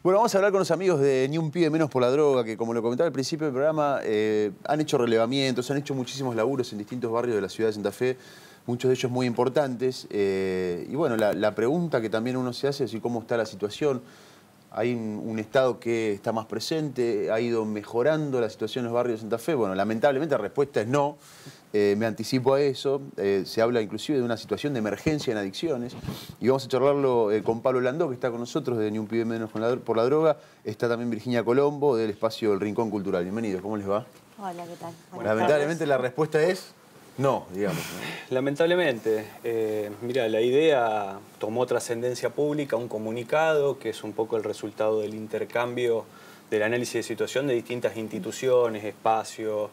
Bueno, vamos a hablar con los amigos de Ni un pibe menos por la droga, que como lo comentaba al principio del programa, han hecho relevamientos, han hecho muchísimos laburos en distintos barrios de la ciudad de Santa Fe, muchos de ellos muy importantes. Y bueno, la pregunta que también uno se hace es cómo está la situación. Hay un Estado que está más presente, ha ido mejorando la situación en los barrios de Santa Fe. Bueno, lamentablemente la respuesta es no. Me anticipo a eso. Se habla inclusive de una situación de emergencia en adicciones. Y vamos a charlarlo con Pablo Landó, que está con nosotros de Ni un pibe menos por la droga. Está también Virginia Colombo, del espacio El Rincón Cultural. Bienvenidos, ¿cómo les va? Hola, ¿qué tal? Lamentablemente la respuesta es no, digamos, ¿no? Lamentablemente. Mira, la idea tomó trascendencia pública, un comunicado que es un poco el resultado del intercambio del análisis de situación de distintas instituciones, espacios,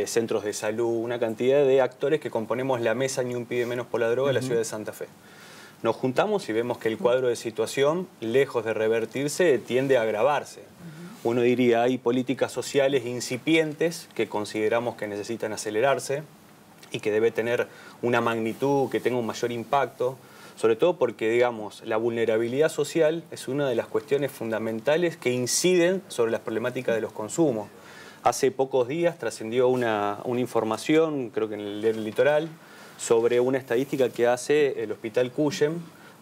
centros de salud, una cantidad de actores que componemos la mesa Ni un pibe menos por la droga de la ciudad de Santa Fe. Nos juntamos y vemos que el cuadro de situación, lejos de revertirse, tiende a agravarse. Uno diría, hay políticas sociales incipientes que consideramos que necesitan acelerarse y que debe tener una magnitud que tenga un mayor impacto, sobre todo porque, digamos, la vulnerabilidad social es una de las cuestiones fundamentales que inciden sobre las problemáticas de los consumos. Hace pocos días trascendió una información, creo que en el diario Litoral, sobre una estadística que hace el Hospital Cuyem,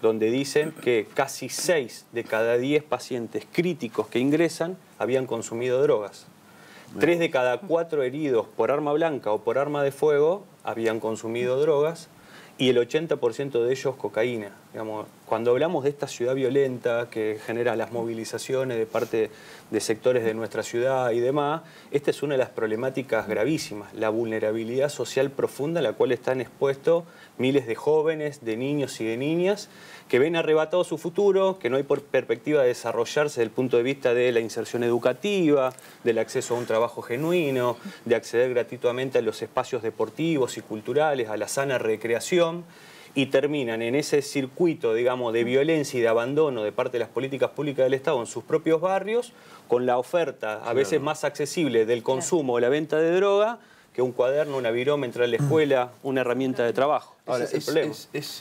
donde dicen que casi 6 de cada 10 pacientes críticos que ingresan habían consumido drogas. 3 de cada 4 heridos por arma blanca o por arma de fuego habían consumido drogas y el 80% de ellos cocaína. Digamos, cuando hablamos de esta ciudad violenta que genera las movilizaciones de parte de sectores de nuestra ciudad y demás, esta es una de las problemáticas gravísimas, la vulnerabilidad social profunda a la cual están expuestos miles de jóvenes, de niños y de niñas que ven arrebatado su futuro, que no hay perspectiva de desarrollarse desde el punto de vista de la inserción educativa, del acceso a un trabajo genuino, de acceder gratuitamente a los espacios deportivos y culturales, a la sana recreación, y terminan en ese circuito, digamos, de violencia y de abandono de parte de las políticas públicas del Estado en sus propios barrios, con la oferta a veces más accesible del consumo o la venta de droga, que un cuaderno, una viroma, entrar a la escuela, una herramienta de trabajo. Ahora, ese es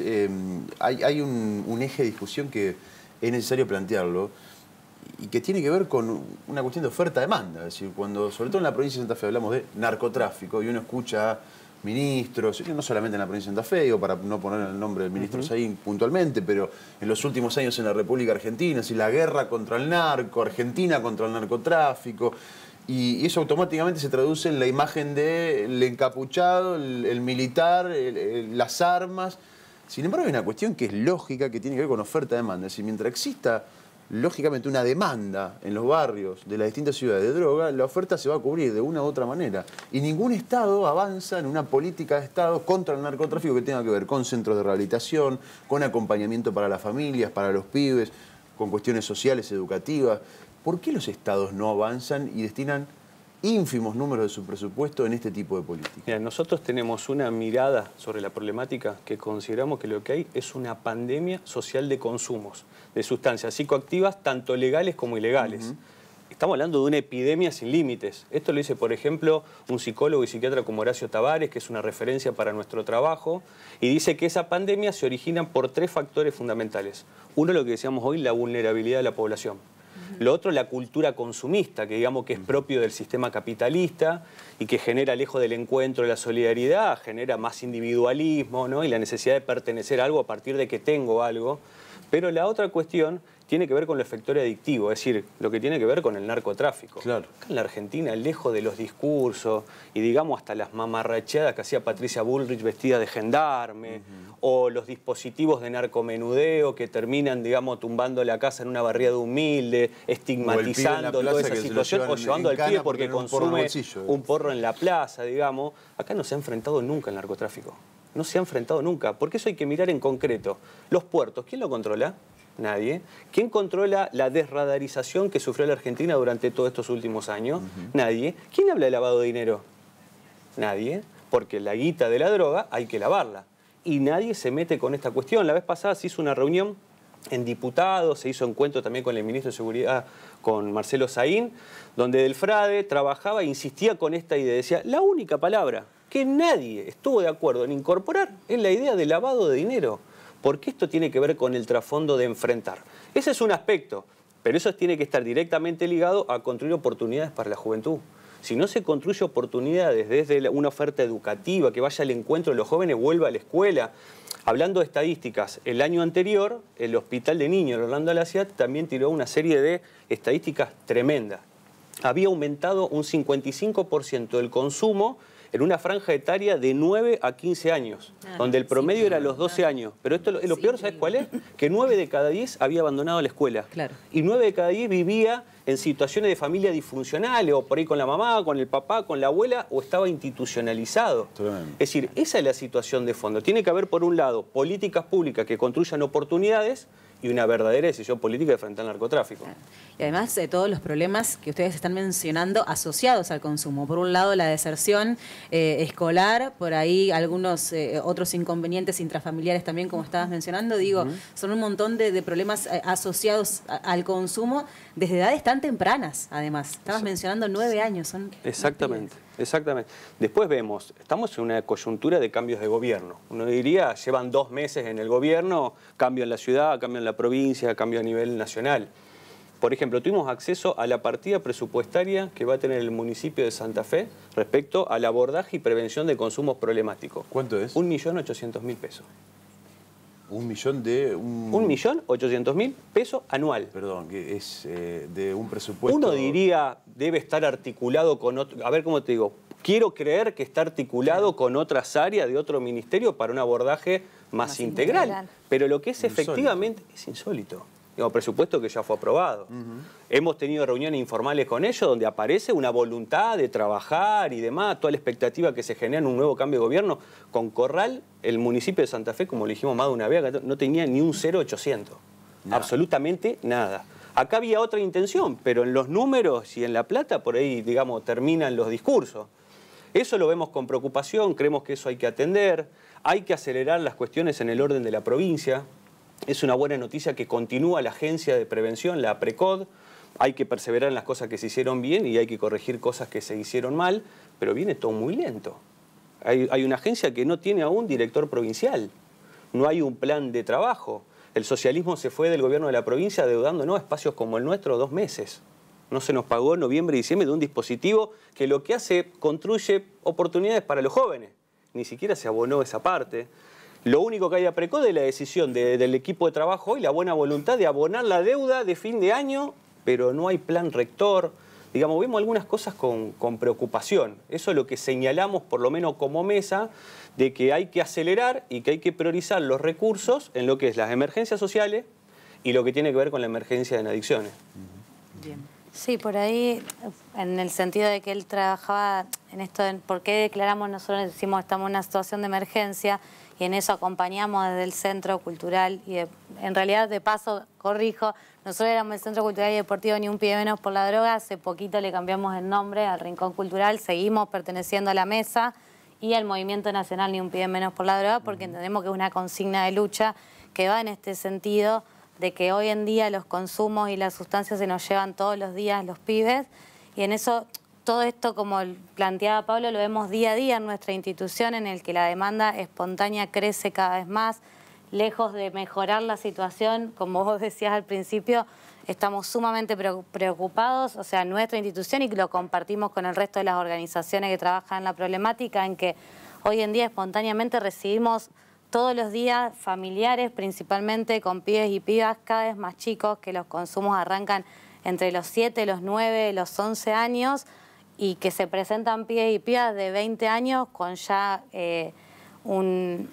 el problema. Hay un eje de discusión que es necesario plantearlo y que tiene que ver con una cuestión de oferta-demanda. Es decir, cuando, sobre todo en la provincia de Santa Fe, hablamos de narcotráfico y uno escucha a ministros, no solamente en la provincia de Santa Fe, o para no poner el nombre del ministro Saín puntualmente, pero en los últimos años en la República Argentina, es decir, la guerra contra el narco, Argentina contra el narcotráfico. Y eso automáticamente se traduce en la imagen del encapuchado, el militar, las armas. Sin embargo, hay una cuestión que es lógica, que tiene que ver con oferta-demanda. Es decir, mientras exista, lógicamente, una demanda en los barrios de las distintas ciudades de droga, la oferta se va a cubrir de una u otra manera. Y ningún Estado avanza en una política de Estado contra el narcotráfico que tenga que ver con centros de rehabilitación, con acompañamiento para las familias, para los pibes, con cuestiones sociales, educativas. ¿Por qué los Estados no avanzan y destinan ínfimos números de su presupuesto en este tipo de políticas? Mira, nosotros tenemos una mirada sobre la problemática que consideramos que lo que hay es una pandemia social de consumos, de sustancias psicoactivas, tanto legales como ilegales. Estamos hablando de una epidemia sin límites. Esto lo dice, por ejemplo, un psicólogo y psiquiatra como Horacio Tavares, que es una referencia para nuestro trabajo, y dice que esa pandemia se origina por 3 factores fundamentales. Uno, lo que decíamos hoy, la vulnerabilidad de la población. Lo otro, la cultura consumista, que digamos que es propio del sistema capitalista y que genera, lejos del encuentro de la solidaridad, genera más individualismo, ¿no? Y la necesidad de pertenecer a algo a partir de que tengo algo. Pero la otra cuestión tiene que ver con lo efectorio adictivo, es decir, lo que tiene que ver con el narcotráfico. Claro. Acá en la Argentina, lejos de los discursos y digamos hasta las mamarracheadas que hacía Patricia Bullrich vestida de gendarme, o los dispositivos de narcomenudeo que terminan, digamos, tumbando la casa en una barriada humilde, estigmatizando toda esa situación, o llevando al pibe porque consume un porro en la plaza, digamos. Acá no se ha enfrentado nunca el narcotráfico. No se ha enfrentado nunca. Porque eso hay que mirar en concreto. Los puertos, ¿quién lo controla? Nadie. ¿Quién controla la desradarización que sufrió la Argentina durante todos estos últimos años? Nadie. ¿Quién habla de lavado de dinero? Nadie. Porque la guita de la droga hay que lavarla. Y nadie se mete con esta cuestión. La vez pasada se hizo una reunión en diputados, se hizo encuentro también con el ministro de Seguridad, con Marcelo Saín, donde Del Frade trabajaba e insistía con esta idea. Decía, la única palabra que nadie estuvo de acuerdo en incorporar es la idea de lavado de dinero. Porque esto tiene que ver con el trasfondo de enfrentar. Ese es un aspecto. Pero eso tiene que estar directamente ligado a construir oportunidades para la juventud. Si no se construye oportunidades desde una oferta educativa, que vaya al encuentro de los jóvenes, vuelva a la escuela. Hablando de estadísticas, el año anterior, el Hospital de Niños de Orlando La Ciudad también tiró una serie de estadísticas tremendas. Había aumentado un 55% del consumo en una franja etaria de 9 a 15 años, donde el promedio era los 12 años. Pero esto, lo peor, ¿sabes cuál es? Que 9 de cada 10 había abandonado la escuela. Claro. Y 9 de cada 10 vivía en situaciones de familia disfuncionales, o por ahí con la mamá, con el papá, con la abuela, o estaba institucionalizado. Tremendo. Es decir, esa es la situación de fondo. Tiene que haber, por un lado, políticas públicas que construyan oportunidades y una verdadera decisión política de frente al narcotráfico. Y además de todos los problemas que ustedes están mencionando asociados al consumo. Por un lado, la deserción escolar, por ahí algunos otros inconvenientes intrafamiliares también, como estabas mencionando. Digo, son un montón de problemas asociados al consumo desde edades tan tempranas, además. Estabas mencionando 9 años. Son Exactamente. Exactamente. Después vemos, estamos en una coyuntura de cambios de gobierno. Uno diría, llevan 2 meses en el gobierno, cambio en la ciudad, cambio en la provincia, cambio a nivel nacional. Por ejemplo, tuvimos acceso a la partida presupuestaria que va a tener el municipio de Santa Fe respecto al abordaje y prevención de consumos problemáticos. ¿Cuánto es? 1.800.000 pesos. 1 millón de... 1.800.000 pesos anual. Perdón, que es de un presupuesto... Uno diría, debe estar articulado con otro... A ver, ¿cómo te digo? Quiero creer que está articulado con otras áreas de otro ministerio para un abordaje más integral. Pero lo que es efectivamente es insólito. Digo, presupuesto que ya fue aprobado. Hemos tenido reuniones informales con ellos donde aparece una voluntad de trabajar y demás, toda la expectativa que se genera en un nuevo cambio de gobierno. Con Corral, el municipio de Santa Fe, como le dijimos más de una vez, no tenía ni un 0,800. Absolutamente nada. Acá había otra intención, pero en los números y en la plata, por ahí, digamos, terminan los discursos. Eso lo vemos con preocupación, creemos que eso hay que atender, hay que acelerar las cuestiones en el orden de la provincia. Es una buena noticia que continúa la agencia de prevención, la PRECOD. Hay que perseverar en las cosas que se hicieron bien y hay que corregir cosas que se hicieron mal, pero viene todo muy lento. Hay una agencia que no tiene aún director provincial, no hay un plan de trabajo. El socialismo se fue del gobierno de la provincia adeudándonos espacios como el nuestro 2 meses. No se nos pagó en noviembre y diciembre de un dispositivo que lo que hace, construye oportunidades para los jóvenes. Ni siquiera se abonó esa parte. Lo único que hay a PRECOD es la decisión del equipo de trabajo y la buena voluntad de abonar la deuda de fin de año, pero no hay plan rector. Digamos, vemos algunas cosas con preocupación. Eso es lo que señalamos, por lo menos como mesa, de que hay que acelerar y que hay que priorizar los recursos en lo que es las emergencias sociales y lo que tiene que ver con la emergencia en adicciones. Bien. Sí, por ahí, en el sentido de que él trabajaba en esto, en por qué declaramos, nosotros decimos que estamos en una situación de emergencia y en eso acompañamos desde el Centro Cultural y en realidad, de paso, corrijo, nosotros éramos el Centro Cultural y Deportivo Ni un Pie Menos por la Droga, hace poquito le cambiamos el nombre al Rincón Cultural, seguimos perteneciendo a la mesa y al Movimiento Nacional Ni un Pie Menos por la Droga porque entendemos que es una consigna de lucha que va en este sentido de que hoy en día los consumos y las sustancias se nos llevan todos los días los pibes y en eso todo esto, como planteaba Pablo, lo vemos día a día en nuestra institución en el que la demanda espontánea crece cada vez más, lejos de mejorar la situación, como vos decías al principio, estamos sumamente preocupados, o sea, nuestra institución y lo compartimos con el resto de las organizaciones que trabajan en la problemática, en que hoy en día espontáneamente recibimos todos los días familiares, principalmente con pibes y pibas cada vez más chicos, que los consumos arrancan entre los 7, los 9, los 11 años y que se presentan pibes y pibas de 20 años con ya un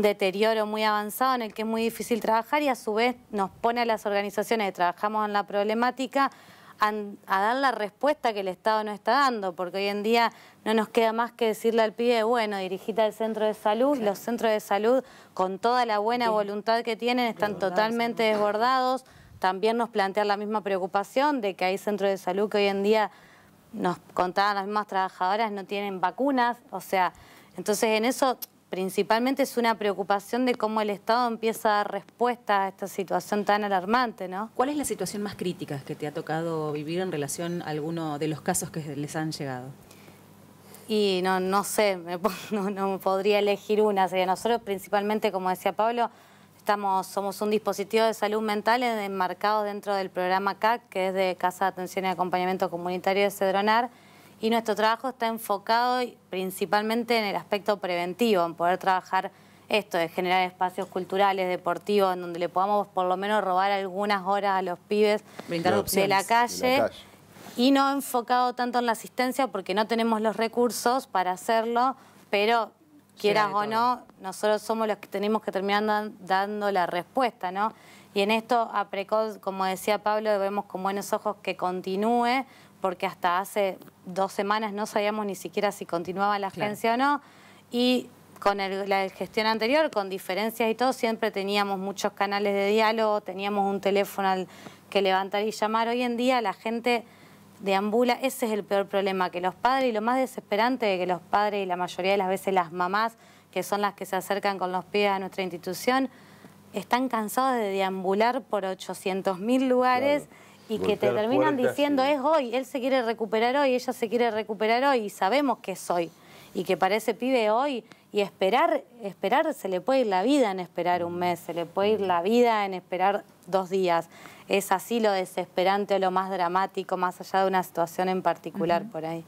deterioro muy avanzado en el que es muy difícil trabajar y a su vez nos pone a las organizaciones que trabajamos en la problemática a dar la respuesta que el Estado no está dando, porque hoy en día no nos queda más que decirle al pibe, bueno, dirigite al centro de salud. Los centros de salud, con toda la buena voluntad que tienen, están totalmente desbordados. También nos plantean la misma preocupación de que hay centros de salud que hoy en día, nos contaban las mismas trabajadoras, no tienen vacunas. O sea, entonces en eso principalmente es una preocupación de cómo el Estado empieza a dar respuesta a esta situación tan alarmante, ¿no? ¿Cuál es la situación más crítica que te ha tocado vivir en relación a alguno de los casos que les han llegado? Y no sé, no podría elegir una. O sea, nosotros principalmente, como decía Pablo, somos un dispositivo de salud mental enmarcado dentro del programa CAC, que es de Casa de Atención y Acompañamiento Comunitario de Cedronar, y nuestro trabajo está enfocado principalmente en el aspecto preventivo, en poder trabajar esto de generar espacios culturales, deportivos, en donde le podamos por lo menos robar algunas horas a los pibes de la calle. Y no enfocado tanto en la asistencia porque no tenemos los recursos para hacerlo, pero quieras o no, nosotros somos los que tenemos que terminar dando la respuesta, ¿no? Y en esto, a Precol, como decía Pablo, vemos con buenos ojos que continúe, porque hasta hace 2 semanas no sabíamos ni siquiera si continuaba la agencia o no. Y con la gestión anterior, con diferencias y todo, siempre teníamos muchos canales de diálogo, teníamos un teléfono al que levantar y llamar. Hoy en día la gente deambula, ese es el peor problema, que los padres, y lo más desesperante de que los padres y la mayoría de las veces las mamás, que son las que se acercan con los pies a nuestra institución, están cansados de deambular por 800.000 lugares y que te terminan diciendo es hoy, él se quiere recuperar hoy, ella se quiere recuperar hoy y sabemos que es hoy y que para ese pibe hoy y esperar se le puede ir la vida en esperar un mes, se le puede ir la vida en esperar 2 días. Es así lo desesperante o lo más dramático, más allá de una situación en particular por ahí.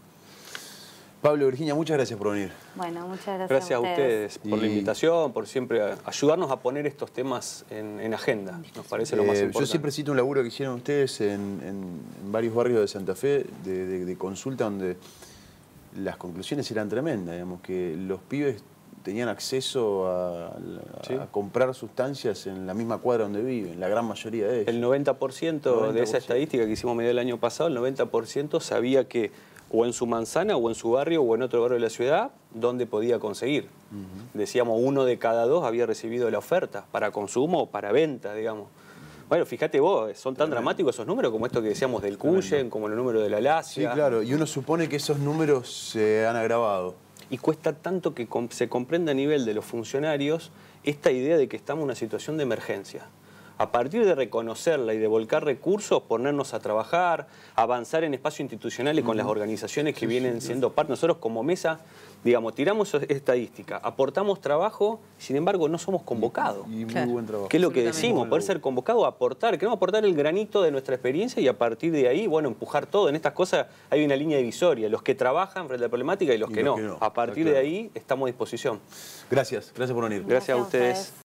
Pablo, Virginia, muchas gracias por venir. Bueno, muchas gracias. Gracias a ustedes por la invitación, por siempre ayudarnos a poner estos temas en agenda. Nos parece lo más importante. Yo siempre cito un laburo que hicieron ustedes en varios barrios de Santa Fe de consulta donde las conclusiones eran tremendas, digamos, que los pibes tenían acceso a comprar sustancias en la misma cuadra donde viven, la gran mayoría de ellos. El 90% de esa estadística que hicimos a mediados del año pasado, el 90% sabía que o en su manzana, o en su barrio, o en otro barrio de la ciudad, donde podía conseguir. Decíamos, 1 de cada 2 había recibido la oferta, para consumo o para venta, digamos. Bueno, fíjate vos, son tan dramáticos esos números como esto que decíamos del Cuyen, como el número de la Lacia. Sí, claro, y uno supone que esos números se han agravado. Y cuesta tanto que se comprenda a nivel de los funcionarios esta idea de que estamos en una situación de emergencia. A partir de reconocerla y de volcar recursos, ponernos a trabajar, avanzar en espacios institucionales con las organizaciones que vienen siendo parte. Nosotros como mesa, digamos, tiramos estadística, aportamos trabajo, sin embargo no somos convocados. Y muy buen trabajo. ¿Qué es lo que decimos? Poder ser convocado, aportar. Queremos aportar el granito de nuestra experiencia y a partir de ahí, bueno, empujar todo. En estas cosas hay una línea divisoria, los que trabajan frente a la problemática y los que no. A partir de ahí estamos a disposición. Gracias por venir. Gracias a ustedes.